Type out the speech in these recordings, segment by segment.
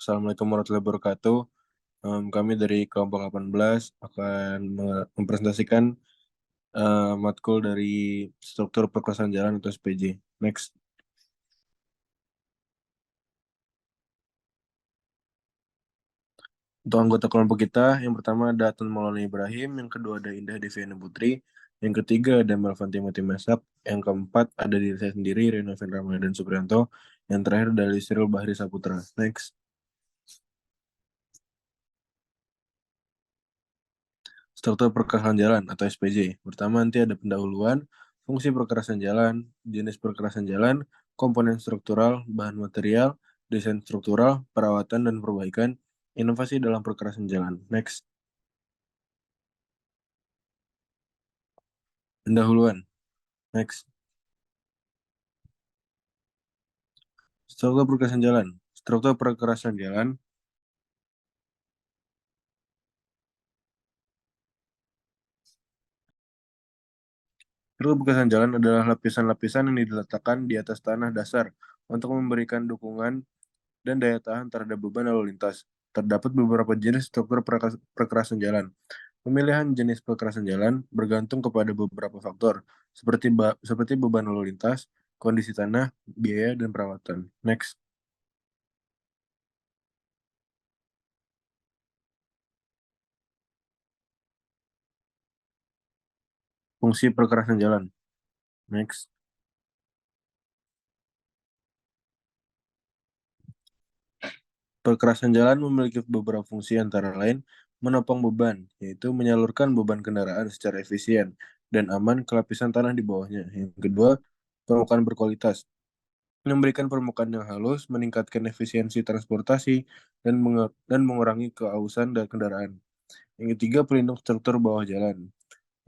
Assalamualaikum warahmatullahi wabarakatuh. Kami dari kelompok 18 akan mempresentasikan matkul dari struktur perkerasan jalan atau SPJ. Next. Untuk anggota kelompok kita, yang pertama ada Atun Maulana Ibrahim, yang kedua ada Indah Deviana Putri, yang ketiga ada Melvan Timothy Mesak, yang keempat ada diri saya sendiri, Renoven Ramadhan Suprianto, yang terakhir dari Cyril Bahri Saputra. Next. Struktur perkerasan jalan atau SPJ. Pertama nanti ada pendahuluan, fungsi perkerasan jalan, jenis perkerasan jalan, komponen struktural, bahan material, desain struktural, perawatan dan perbaikan, inovasi dalam perkerasan jalan. Next. Pendahuluan. Next. Struktur perkerasan jalan. Struktur perkerasan jalan Struktur perkerasan jalan adalah lapisan-lapisan yang diletakkan di atas tanah dasar untuk memberikan dukungan dan daya tahan terhadap beban lalu lintas. Terdapat beberapa jenis struktur perkerasan jalan. Pemilihan jenis perkerasan jalan bergantung kepada beberapa faktor, seperti beban lalu lintas, kondisi tanah, biaya, dan perawatan. Next. Fungsi perkerasan jalan. Next. Perkerasan jalan memiliki beberapa fungsi antara lain menopang beban, yaitu menyalurkan beban kendaraan secara efisien dan aman ke lapisan tanah di bawahnya. Yang kedua, permukaan berkualitas. Memberikan permukaan yang halus, meningkatkan efisiensi transportasi, dan mengurangi keausan dan kendaraan. Yang ketiga, pelindung struktur bawah jalan,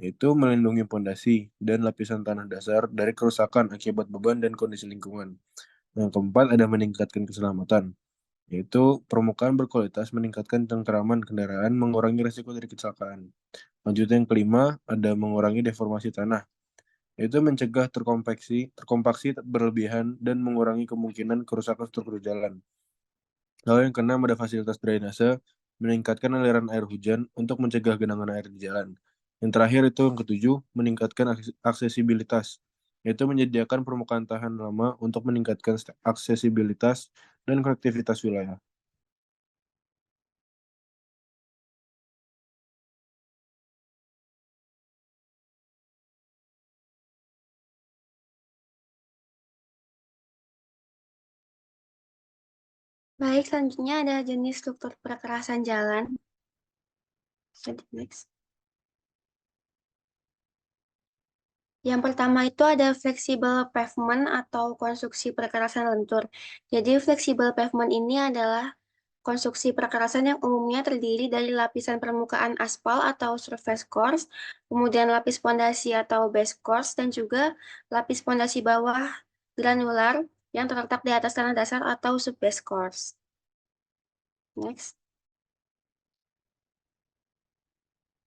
yaitu melindungi pondasi dan lapisan tanah dasar dari kerusakan akibat beban dan kondisi lingkungan. Yang keempat, ada meningkatkan keselamatan, yaitu permukaan berkualitas meningkatkan cengkeraman kendaraan, mengurangi risiko dari kecelakaan. Lanjutnya yang kelima, ada mengurangi deformasi tanah, yaitu mencegah terkompaksi berlebihan dan mengurangi kemungkinan kerusakan struktur jalan. Lalu yang keenam ada fasilitas drainase, meningkatkan aliran air hujan untuk mencegah genangan air di jalan. Yang terakhir itu yang ketujuh, meningkatkan aksesibilitas, yaitu menyediakan permukaan tahan lama untuk meningkatkan aksesibilitas dan konektivitas wilayah. Baik, selanjutnya ada jenis struktur perkerasan jalan. Next. Yang pertama itu ada fleksibel pavement atau konstruksi perkerasan lentur. Jadi fleksibel pavement ini adalah konstruksi perkerasan yang umumnya terdiri dari lapisan permukaan aspal atau surface course, kemudian lapis pondasi atau base course, dan juga lapis pondasi bawah granular yang terletak di atas tanah dasar atau subbase course. Next.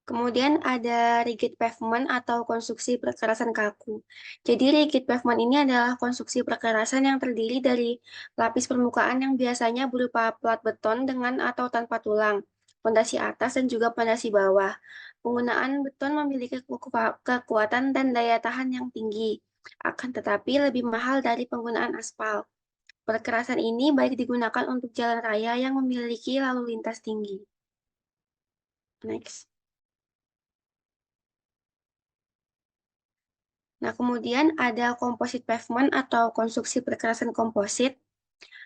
Kemudian ada rigid pavement atau konstruksi perkerasan kaku. Jadi rigid pavement ini adalah konstruksi perkerasan yang terdiri dari lapis permukaan yang biasanya berupa plat beton dengan atau tanpa tulang, pondasi atas dan juga pondasi bawah. Penggunaan beton memiliki kekuatan dan daya tahan yang tinggi, akan tetapi lebih mahal dari penggunaan aspal. Perkerasan ini baik digunakan untuk jalan raya yang memiliki lalu lintas tinggi. Next. Nah, kemudian ada composite pavement atau konstruksi perkerasan komposit.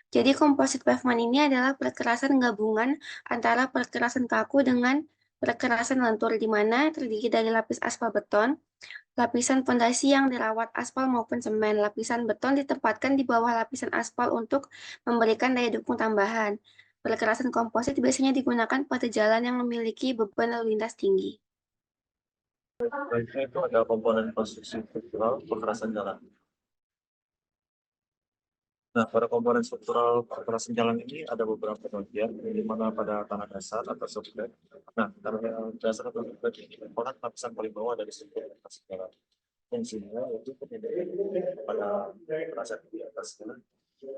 Jadi composite pavement ini adalah perkerasan gabungan antara perkerasan kaku dengan perkerasan lentur di mana terdiri dari lapis aspal beton, lapisan fondasi yang dirawat aspal maupun semen. Lapisan beton ditempatkan di bawah lapisan aspal untuk memberikan daya dukung tambahan. Perkerasan komposit biasanya digunakan pada jalan yang memiliki beban lalu lintas tinggi. Selanjutnya itu ada komponen konstruksi struktural perkerasan jalan. Nah, pada komponen struktural perkerasan jalan ini ada beberapa bagian, di mana pada tanah dasar atau substrate. Nah, tanah dasar atau substrate ini merupakan lapisan paling bawah dari struktur perkerasan jalan. Fungsinya yaitu penyediaan pada perkerasan di atasnya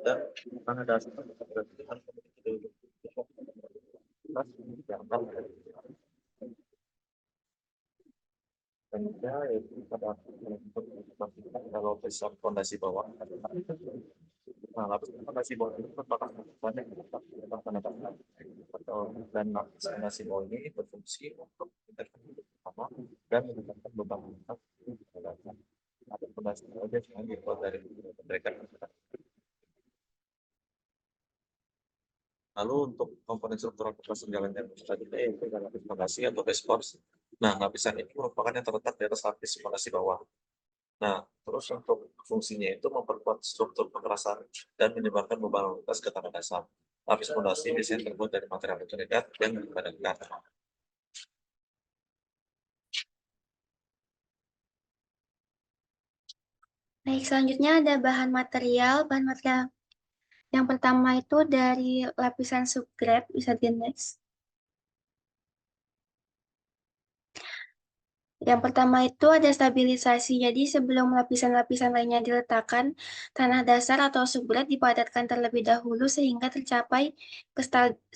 dan tanah dasar berarti memiliki daya dukung selanjutnya yaitu pada kalau besar fondasi bawah. Nah, lapis fondasi bawah itu merupakan banyak penetapan atau dan lapis fondasi bawah ini berfungsi untuk pertama dan menetapkan beban atau fondasi bawah yang dibuat dari mereka. Lalu untuk komponen struktural kekerasan jalan yang tadi itu adalah lapis fondasi atau base course. Nah, lapisan ini merupakan yang terletak di atas lapis fondasi bawah. Nah, terus untuk fungsinya itu memperkuat struktur kekerasan dan menyebarkan beban lintas ke tanah dasar. Lapis fondasi biasanya terbuat dari material agregat yang dipadatkan. Baik, selanjutnya ada bahan material. Bahan material yang pertama itu dari lapisan subgrade, bisa di next. Yang pertama itu ada stabilisasi. Jadi sebelum lapisan-lapisan lainnya diletakkan, tanah dasar atau subgrade dipadatkan terlebih dahulu sehingga tercapai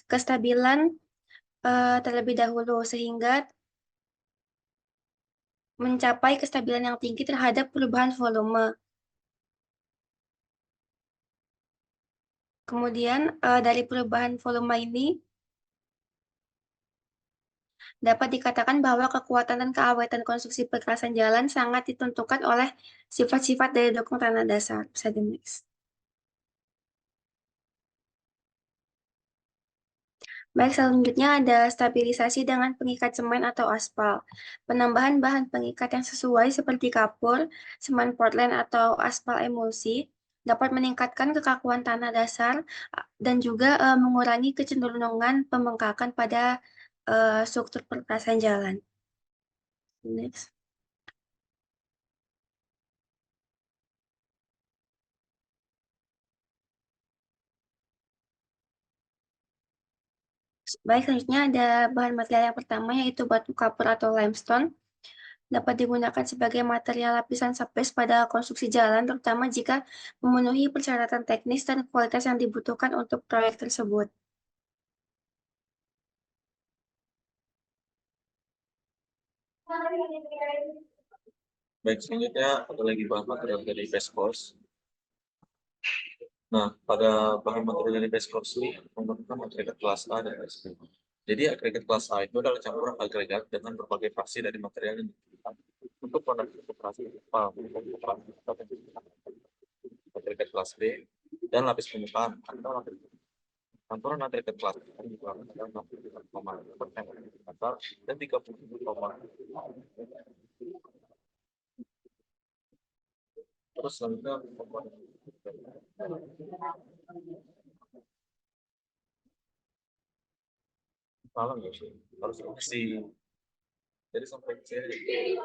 kestabilan terlebih dahulu sehingga mencapai kestabilan yang tinggi terhadap perubahan volume. Kemudian dari perubahan volume ini dapat dikatakan bahwa kekuatan dan keawetan konstruksi perkerasan jalan sangat ditentukan oleh sifat-sifat dari dokumen tanah dasar. Bisa di next. Baik, selanjutnya ada stabilisasi dengan pengikat semen atau aspal. Penambahan bahan pengikat yang sesuai seperti kapur, semen Portland atau aspal emulsi dapat meningkatkan kekakuan tanah dasar dan juga mengurangi kecenderungan pembengkakan pada struktur perkerasan jalan. Next. Baik, selanjutnya ada bahan material yang pertama yaitu batu kapur atau limestone. Dapat digunakan sebagai material lapisan subbase pada konstruksi jalan, terutama jika memenuhi persyaratan teknis dan kualitas yang dibutuhkan untuk proyek tersebut. Baik, selanjutnya ada lagi bahan material dari base course. Nah, pada bahan material dari base course ini menggunakan agregat kelas A dan kelas B. Jadi agregat kelas A itu adalah campuran agregat dengan berbagai fraksi dari material yang dibutuhkan untuk produksi operasi agregat kelas B dan lapis permukaan atau lapis campuran agregat kelas A juga ada 60,% dan 30,. Terus selanjutnya malam ya sih harus opsi jadi sampai sini.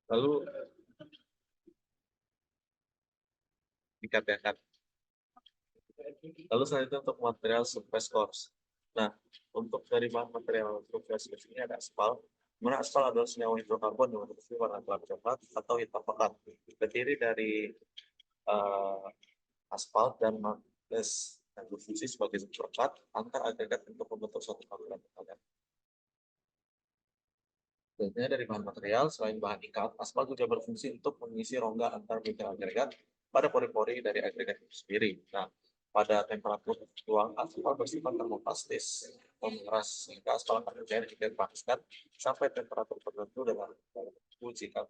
Lalu dikatakan lalu selanjutnya untuk material surface course. Nah, untuk dari bahan material surface course ini ada aspal. Mana aspal adalah senyawa hidrokarbon yang berfungsi warna gelap coklat atau hitam pekat. Terdiri dari aspal dan magnes yang berfungsi sebagai perekat antar agregat untuk membentuk suatu bangunan. Selanjutnya dari bahan material, selain bahan ikat, aspal juga berfungsi untuk mengisi rongga antar bidang agregat pada pori-pori dari agregat itu sendiri. Nah, pada temperatur ruang, aspal bersifat termoplastis atau mengeras, sehingga aspal akan mencair jika dipanaskan sampai temperatur tertentu dengan uji jika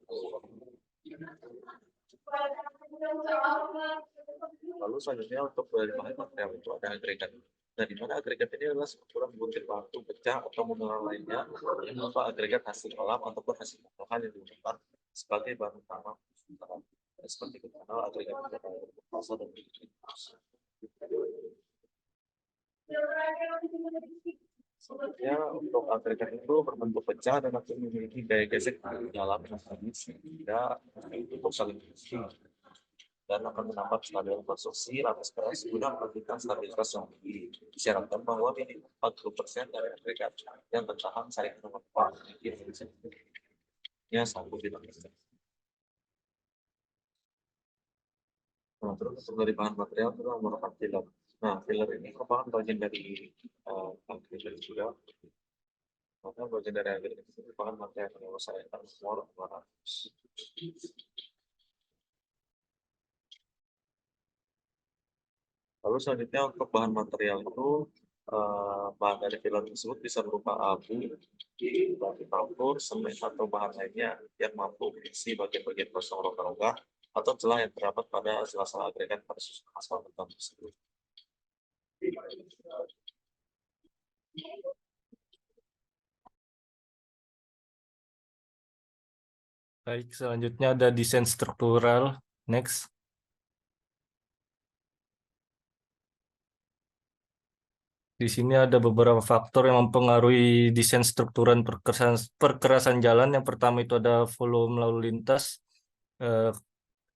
lalu selanjutnya untuk dari bahan material itu ada agregat. Nah, di mana agregat ini adalah campuran butir batu pecah atau mineral lainnya yang berupa agregat hasil alam ataupun hasil pengolahan yang digunakan sebagai bahan utama. Seperti kita kenal agregat pasal dan selanjutnya untuk agregat itu berbentuk pecah dan memiliki gaya gesek di dalam sehingga untuk saling mengisi dan akan menambah stabilitas konstruksi lapis keras guna memberikan stabilitas yang tinggi. Disyaratkan bahwa minimal 40% dari agregat yang bertahan saling menopang ya sanggup dilakukan. Nah, terus untuk dari bahan material itu menggunakan film. Nah, filler ini merupakan bagian dari agregat juga. Maka bagian dari agregat itu merupakan material penyelesaian semua 200. Lalu selanjutnya untuk bahan material itu bahan dari filler tersebut bisa berupa abu, batu kapur, semen atau bahan lainnya yang mampu mengisi bagian-bagian kosong rongga-rongga atau celah yang terdapat pada sela-sela agregat pada susunan aspal beton tersebut. Baik, selanjutnya ada desain struktural. Next. Di sini ada beberapa faktor yang mempengaruhi desain strukturan perkerasan jalan. Yang pertama itu ada volume lalu lintas. Eh,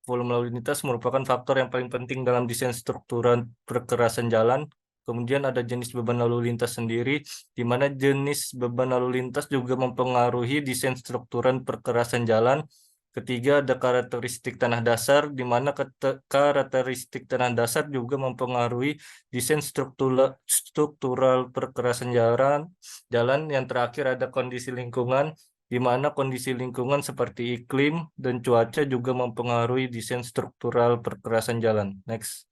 Volume lalu lintas merupakan faktor yang paling penting dalam desain strukturan perkerasan jalan. Kemudian ada jenis beban lalu lintas sendiri, di mana jenis beban lalu lintas juga mempengaruhi desain strukturan perkerasan jalan. Ketiga, ada karakteristik tanah dasar, di mana karakteristik tanah dasar juga mempengaruhi desain struktural perkerasan jalan. Yang terakhir ada kondisi lingkungan, di mana kondisi lingkungan seperti iklim dan cuaca juga mempengaruhi desain struktural perkerasan jalan. Next.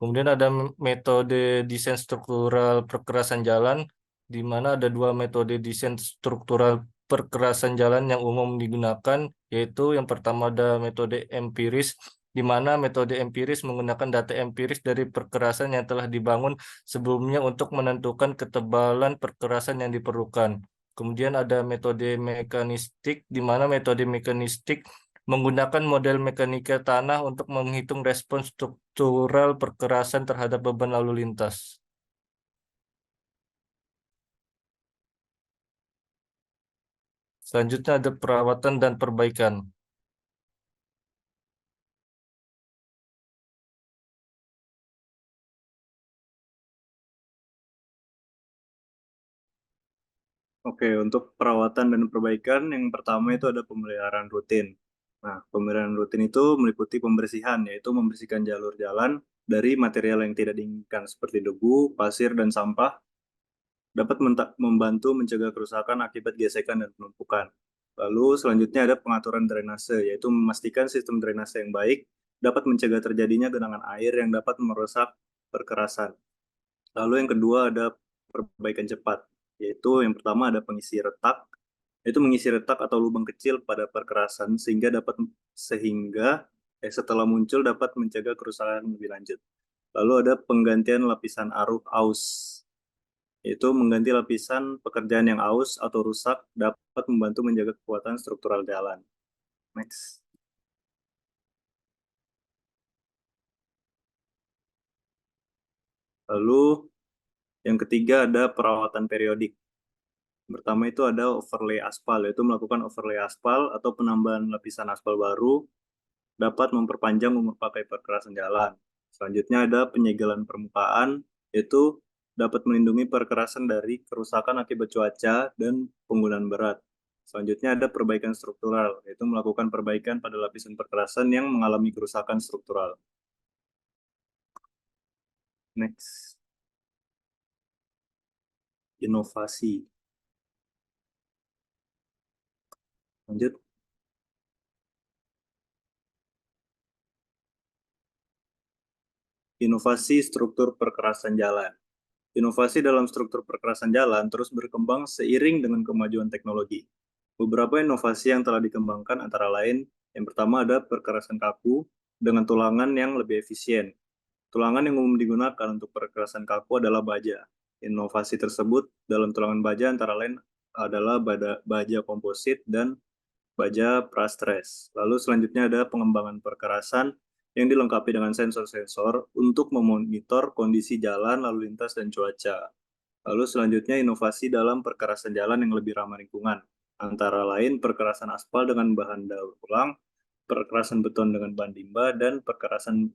Kemudian ada metode desain struktural perkerasan jalan, di mana ada dua metode desain struktural perkerasan jalan yang umum digunakan, yaitu yang pertama ada metode empiris, di mana metode empiris menggunakan data empiris dari perkerasan yang telah dibangun sebelumnya untuk menentukan ketebalan perkerasan yang diperlukan. Kemudian ada metode mekanistik, di mana metode mekanistik menggunakan model mekanika tanah untuk menghitung respons struktural perkerasan terhadap beban lalu lintas. Selanjutnya ada perawatan dan perbaikan. Oke, untuk perawatan dan perbaikan, yang pertama itu ada pemeliharaan rutin. Nah, pemeliharaan rutin itu meliputi pembersihan, yaitu membersihkan jalur jalan dari material yang tidak diinginkan seperti debu, pasir, dan sampah, dapat membantu mencegah kerusakan akibat gesekan dan penumpukan. Lalu selanjutnya ada pengaturan drainase, yaitu memastikan sistem drainase yang baik dapat mencegah terjadinya genangan air yang dapat merusak perkerasan. Lalu yang kedua ada perbaikan cepat, yaitu yang pertama ada pengisi retak, yaitu mengisi retak atau lubang kecil pada perkerasan sehingga setelah muncul dapat mencegah kerusakan lebih lanjut. Lalu ada penggantian lapisan aus, yaitu mengganti lapisan pekerjaan yang aus atau rusak dapat membantu menjaga kekuatan struktural jalan. Next. Lalu yang ketiga ada perawatan periodik. Pertama itu ada overlay aspal, yaitu melakukan overlay aspal atau penambahan lapisan aspal baru dapat memperpanjang umur pakai perkerasan jalan. Selanjutnya ada penyegelan permukaan, yaitu dapat melindungi perkerasan dari kerusakan akibat cuaca dan penggunaan berat. Selanjutnya ada perbaikan struktural, yaitu melakukan perbaikan pada lapisan perkerasan yang mengalami kerusakan struktural. Next. Inovasi. Lanjut. Inovasi struktur perkerasan jalan. Inovasi dalam struktur perkerasan jalan terus berkembang seiring dengan kemajuan teknologi. Beberapa inovasi yang telah dikembangkan antara lain, yang pertama ada perkerasan kaku dengan tulangan yang lebih efisien. Tulangan yang umum digunakan untuk perkerasan kaku adalah baja. Inovasi tersebut dalam tulangan baja antara lain adalah baja komposit dan baja prastress. Lalu selanjutnya ada pengembangan perkerasan yang dilengkapi dengan sensor-sensor untuk memonitor kondisi jalan, lalu lintas, dan cuaca. Lalu selanjutnya inovasi dalam perkerasan jalan yang lebih ramah lingkungan. Antara lain perkerasan aspal dengan bahan daur ulang, perkerasan beton dengan bahan limbah, dan perkerasan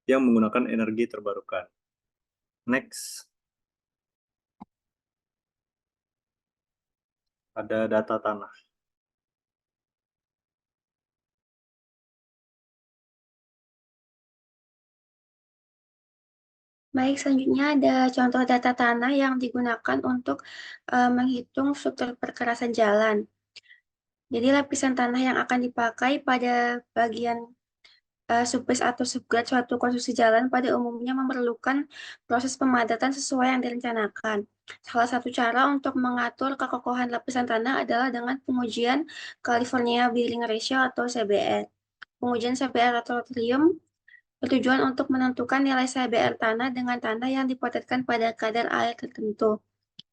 yang menggunakan energi terbarukan. Next. Ada data tanah. Baik, selanjutnya ada contoh data tanah yang digunakan untuk menghitung struktur perkerasan jalan. Jadi lapisan tanah yang akan dipakai pada bagian subbase atau subgrade suatu konstruksi jalan pada umumnya memerlukan proses pemadatan sesuai yang direncanakan. Salah satu cara untuk mengatur kekokohan lapisan tanah adalah dengan pengujian California Building Ratio atau CBR. Pengujian CBR laboratorium bertujuan untuk menentukan nilai CBR tanah dengan tanah yang dipotetkan pada kadar air tertentu.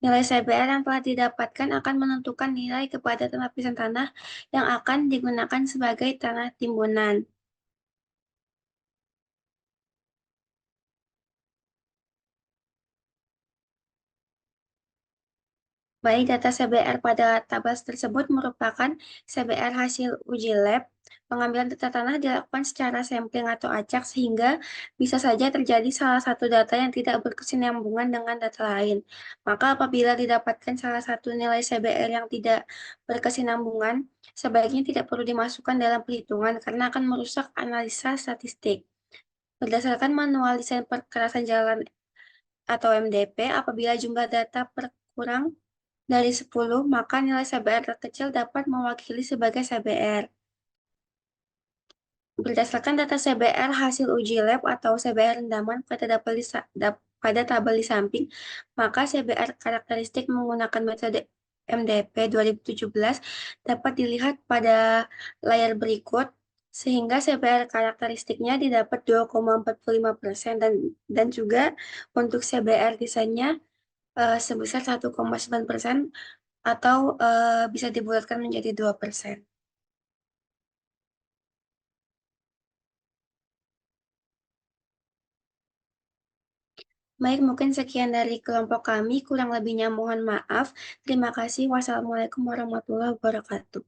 Nilai CBR yang telah didapatkan akan menentukan nilai kepadatan lapisan tanah yang akan digunakan sebagai tanah timbunan. Baik, data CBR pada tabel tersebut merupakan CBR hasil uji lab. Pengambilan data tanah dilakukan secara sampling atau acak sehingga bisa saja terjadi salah satu data yang tidak berkesinambungan dengan data lain. Maka apabila didapatkan salah satu nilai CBR yang tidak berkesinambungan, sebaiknya tidak perlu dimasukkan dalam perhitungan karena akan merusak analisa statistik. Berdasarkan manual desain perkerasan jalan atau MDP, apabila jumlah data berkurang dari 10, maka nilai CBR terkecil dapat mewakili sebagai CBR. Berdasarkan data CBR hasil uji lab atau CBR rendaman pada tabel di samping, maka CBR karakteristik menggunakan metode MDP 2017 dapat dilihat pada layar berikut, sehingga CBR karakteristiknya didapat 2,45% dan juga untuk CBR desainnya sebesar 1,9% atau bisa dibulatkan menjadi 2%. Baik, mungkin sekian dari kelompok kami. Kurang lebihnya mohon maaf. Terima kasih. Wassalamualaikum warahmatullahi wabarakatuh.